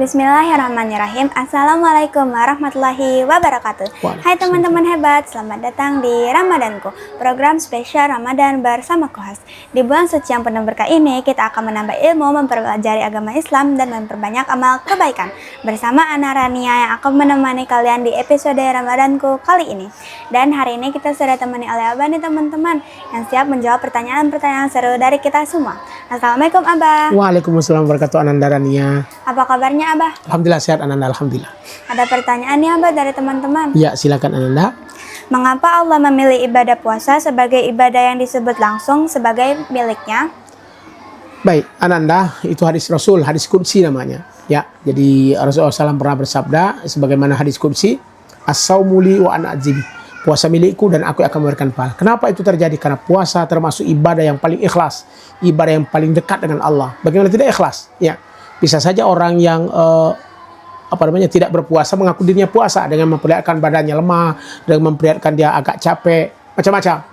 Bismillahirrahmanirrahim. Assalamualaikum warahmatullahi wabarakatuh. Hai teman-teman hebat, selamat datang di Ramadanku, program spesial Ramadan bersama Kohas. Di bulan suci yang penuh berkah ini, kita akan menambah ilmu, mempelajari agama Islam, dan memperbanyak amal kebaikan. Bersama Ana Rania yang akan menemani kalian di episode Ramadanku kali ini. Dan hari ini kita sudah temani oleh Abah nih teman-teman, yang siap menjawab pertanyaan-pertanyaan seru dari kita semua. Assalamualaikum Abah. Waalaikumsalam warahmatullahi wabarakatuh, Ananda Rania. Apa kabarnya Abah? Alhamdulillah sehat Ananda, alhamdulillah. Ada pertanyaan nih Abah dari teman-teman. Ya, silakan Ananda. Mengapa Allah memilih ibadah puasa sebagai ibadah yang disebut langsung sebagai miliknya? Baik, Ananda, itu hadis Rasul, hadis Qudsi namanya. Ya, jadi Rasulullah SAW pernah bersabda sebagaimana hadis Qudsi, as-saumu li wa ana ajzi. Puasa milikku dan aku akan memberikan pahala. Kenapa itu terjadi? Karena puasa termasuk ibadah yang paling ikhlas, ibadah yang paling dekat dengan Allah. Bagaimana tidak ikhlas? Ya, bisa saja orang yang tidak berpuasa mengaku dirinya puasa dengan memperlihatkan badannya lemah, dengan memperlihatkan dia agak capek, macam-macam.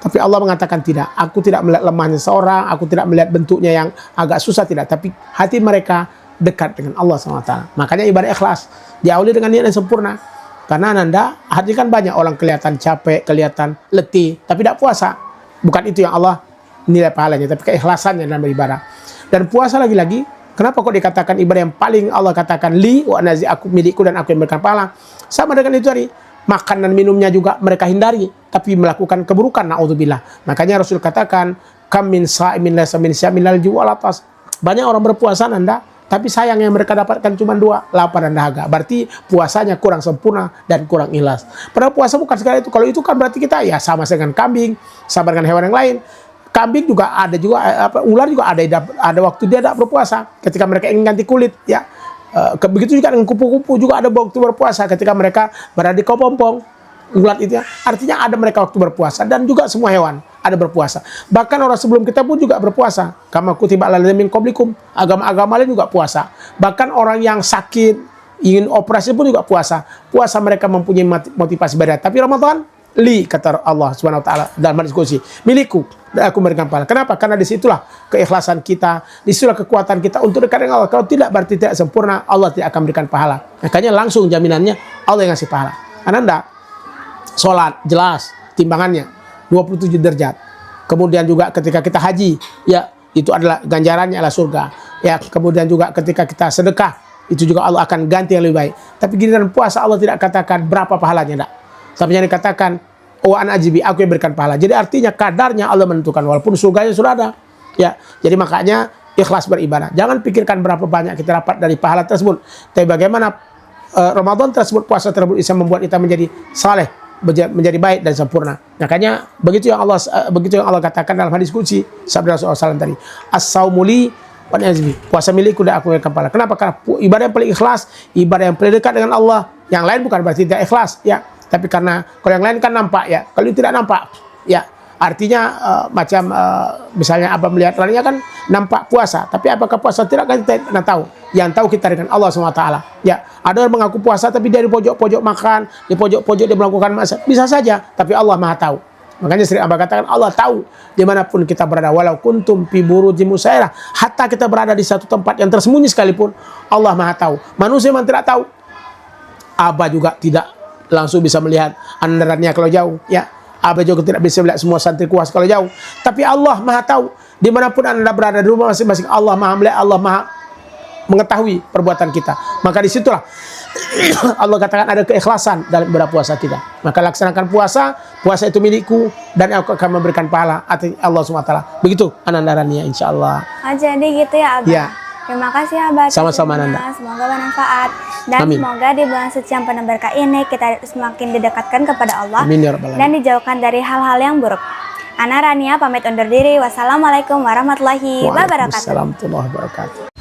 Tapi Allah mengatakan tidak. Aku tidak melihat lemahnya seorang, aku tidak melihat bentuknya yang agak susah, tidak. Tapi hati mereka dekat dengan Allah SWT. Makanya ibadah ikhlas diawali dengan niat yang sempurna. Karena Ananda, hati kan banyak orang kelihatan capek, kelihatan letih, tapi tidak puasa. Bukan itu yang Allah nilai pahalanya, tapi keikhlasannya dalam beribadah. Dan puasa lagi-lagi, kenapa kok dikatakan ibadah yang paling Allah katakan li wa nazi, aku milikku dan aku yang memberikan pahala. Sama dengan itu tadi, makan dan minumnya juga mereka hindari, tapi melakukan keburukan, naudzubillah. Makanya Rasul katakan, kam min sa'imin laysa min syamil al ju'al atas. Banyak orang berpuasa Ananda, tapi sayang yang mereka dapatkan cuma dua, lapar dan dahaga. Berarti puasanya kurang sempurna dan kurang ikhlas. Padahal puasa bukan sekali itu. Kalau itu kan berarti kita ya sama dengan kambing, sama dengan hewan yang lain. Kambing juga ada ular juga ada waktu dia tidak berpuasa. Ketika mereka ingin ganti kulit, ya. Begitu juga dengan kupu-kupu juga ada waktu berpuasa ketika mereka berada di kepompong. Ulat itu ya. Artinya ada mereka waktu berpuasa, dan juga semua hewan ada berpuasa. Bahkan orang sebelum kita pun juga berpuasa. Kama kutiba alal ladzina min qablikum, agama-agama lain juga puasa. Bahkan orang yang sakit ingin operasi pun juga puasa. Puasa mereka mempunyai motivasi ibadah. Tapi Ramadan li, kata Allah Subhanahu wa taala dalam hadis qudsi, milikku dan aku memberikan pahala. Kenapa? Karena disitulah keikhlasan kita, disitulah kekuatan kita untuk dekat dengan Allah. Kalau tidak berarti tidak sempurna, Allah tidak akan memberikan pahala. Makanya langsung jaminannya Allah yang ngasih pahala. Ananda, sholat jelas timbangannya 27 derajat. Kemudian juga ketika kita haji, ya itu adalah ganjarannya adalah surga. Ya, kemudian juga ketika kita sedekah, itu juga Allah akan ganti yang lebih baik. Tapi giliran puasa Allah tidak katakan berapa pahalanya, enggak. Tapi yang dikatakan wa an ajibi, aku yang berikan pahala. Jadi artinya kadarnya Allah menentukan, walaupun surganya sudah ada. Ya, jadi makanya ikhlas beribadah. Jangan pikirkan berapa banyak kita dapat dari pahala tersebut. Tapi bagaimana Ramadan tersebut, puasa tersebut bisa membuat kita menjadi saleh, menjadi baik dan sempurna. Makanya begitu yang Allah katakan dalam hadis qudsi sabda Rasulullah SAW tadi, as-saumu li wa ana ajzi, puasa milikku dan aku memberikan pahala. Kenapa? Karena ibadah yang paling ikhlas, ibadah yang paling dekat dengan Allah. Yang lain bukan berarti tidak ikhlas, ya. Tapi karena kalau yang lain kan nampak, ya. Kalau itu tidak nampak, ya. Artinya misalnya Abah melihat lainnya kan nampak puasa, tapi apakah puasa tidak kan kita tidak tahu. Yang tahu kita dengan Allah SWT. Ya, ada orang mengaku puasa tapi dia di pojok-pojok makan, di pojok-pojok dia melakukan maksiat. Bisa saja, tapi Allah Maha tahu. Makanya sering Abah katakan Allah tahu dimanapun kita berada, walau kuntum fi burujin musyairah, hatta kita berada di satu tempat yang tersembunyi sekalipun, Allah Maha tahu. Manusia memang tidak tahu. Abah juga tidak langsung bisa melihat andarannya kalau jauh, ya. Abah juga tidak bisa melihat semua santri kuas kalau jauh. Tapi Allah Maha tahu. Dimanapun Anda berada di rumah masing-masing, Allah Maha melihat, Allah Maha mengetahui perbuatan kita. Maka disitulah Allah katakan ada keikhlasan dalam berpuasa kita. Maka laksanakan puasa. Puasa itu milikku dan aku akan memberikan pahala atas Allah SWT. Begitu Ananda Rania, insya Allah. Oh, jadi gitu ya Abah? Ya. Terima kasih Abah. Sama-sama Ananda. Semoga bermanfaat. Dan amin. Semoga di bulan suci yang penuh berkah ini kita semakin didekatkan kepada Allah. Amin, ya Rabbal alamin. Dan dijauhkan dari hal-hal yang buruk. Ana Rania pamit undur diri. Wassalamualaikum warahmatullahi wabarakatuh. Waalaikumsalam warahmatullahi wabarakatuh.